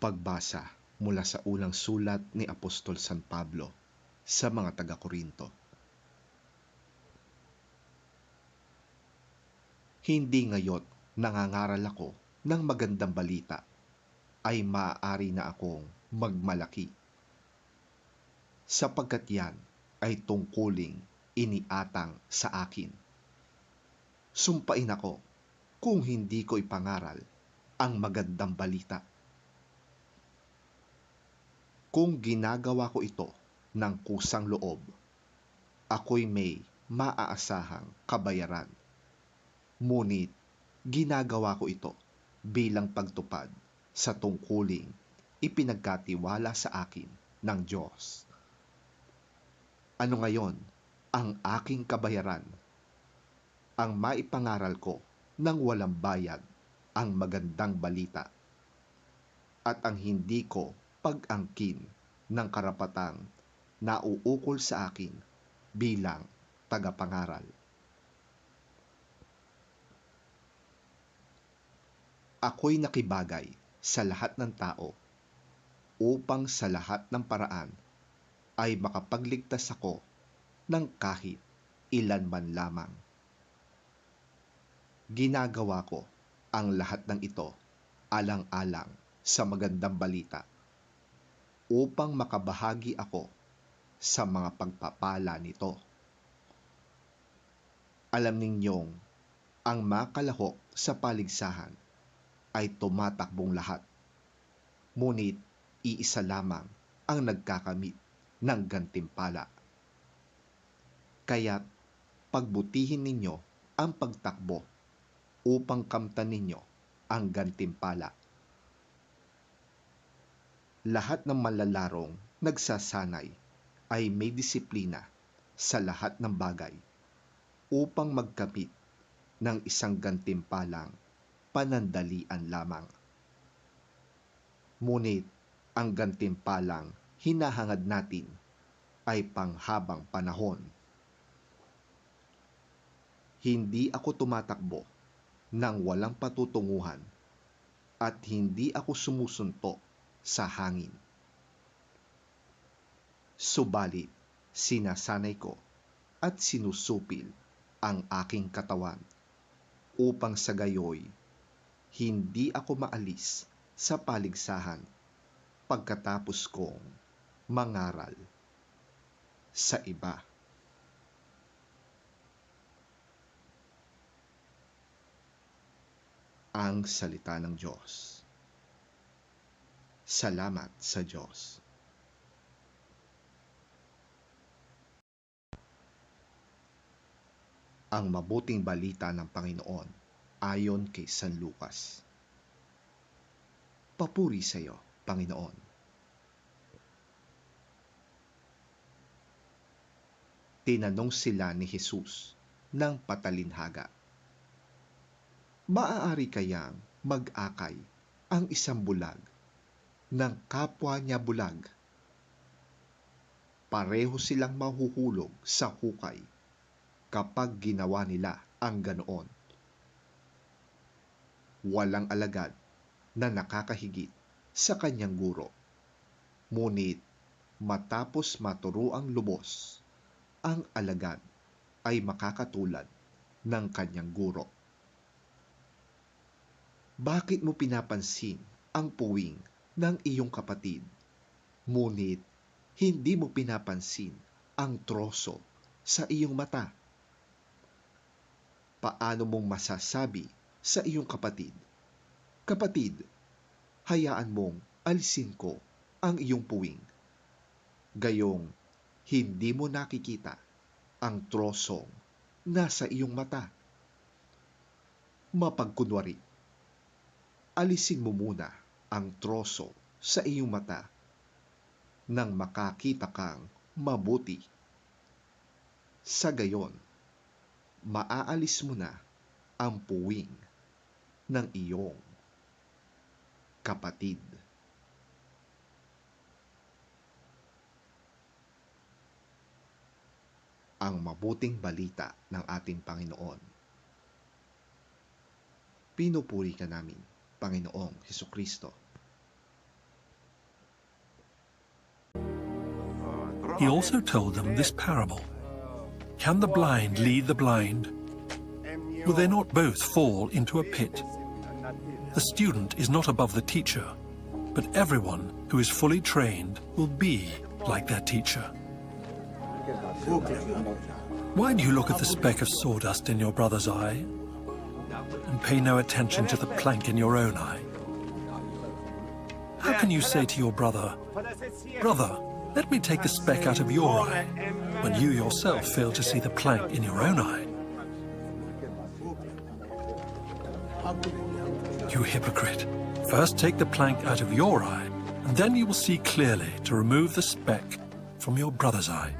Pagbasa mula sa unang sulat ni Apostol San Pablo sa mga taga-Korinto. Hindi ngayon nangangaral ako ng magandang balita ay maaari na akong magmalaki, sapagkat yan ay tungkuling iniatang sa akin. Sumpain ako kung hindi ko ipangaral ang magandang balita. Kung ginagawa ko ito ng kusang loob, ako'y may maaasahang kabayaran. Ngunit ginagawa ko ito bilang pagtupad sa tungkuling ipinagkatiwala sa akin ng Diyos. Ano ngayon ang aking kabayaran? Ang maipangaral ko ng walang bayad ang magandang balita at ang hindi ko pag-angkin ng karapatang nauukol sa akin bilang tagapangaral. Ako'y nakibagay sa lahat ng tao upang sa lahat ng paraan ay makapagligtas ako ng kahit ilan man lamang. Ginagawa ko ang lahat ng ito alang-alang sa magandang balita upang makabahagi ako sa mga pagpapala nito. Alam ninyong ang makalahok sa paligsahan ay tumatakbong lahat, ngunit iisa lamang ang nagkakamit ng gantimpala. Kaya't pagbutihin ninyo ang pagtakbo upang kamtan ninyo ang gantimpala. Lahat ng manlalarong nagsasanay ay may disiplina sa lahat ng bagay upang magkamit ng isang gantimpalang panandalian lamang. Ngunit ang gantimpalang hinahangad natin ay panghabang panahon. Hindi ako tumatakbo ng walang patutunguhan at hindi ako sumusuntok sa hangin. Subalit, sinasanay ko at sinusupil ang aking katawan upang sa gayoy hindi ako maalis sa paligsahan pagkatapos kong mangaral sa iba. Ang salita ng Diyos. Salamat sa Diyos. Ang mabuting balita ng Panginoon ayon kay San Lucas. Papuri sa iyo, Panginoon. Tinanong sila ni Jesus ng patalinhaga, maaari kayang mag-akay ang isang bulag ng kapwa niya bulag? Pareho silang mahuhulog sa hukay kapag ginawa nila ang ganoon. Walang alagad na nakakahigit sa kanyang guro, ngunit matapos maturuang lubos, ang alagad ay makakatulad ng kanyang guro. Bakit mo pinapansin ang puwing ng iyong kapatid, ngunit hindi mo pinapansin ang troso sa iyong mata? Paano mong masasabi sa iyong kapatid, kapatid, hayaan mong alisin ko ang iyong puwing, gayong hindi mo nakikita ang trosong nasa iyong mata? Mapagkunwari, alisin mo muna ang troso sa iyong mata nang makakita kang mabuti. Sa gayon, maaalis mo na ang puwing ng iyong kapatid. Ang mabuting balita ng ating Panginoon. Pinupuri ka namin, Panginoong Hesukristo. he also told them this parable. Can the blind lead the blind? Will they not both fall into a pit? The student is not above the teacher, but everyone who is fully trained will be like their teacher. Why do you look at the speck of sawdust in your brother's eye and pay no attention to the plank in your own eye? How can you say to your brother, "Brother, let me take the speck out of your eye," when you yourself fail to see the plank in your own eye? You hypocrite! First take the plank out of your eye, and then you will see clearly to remove the speck from your brother's eye.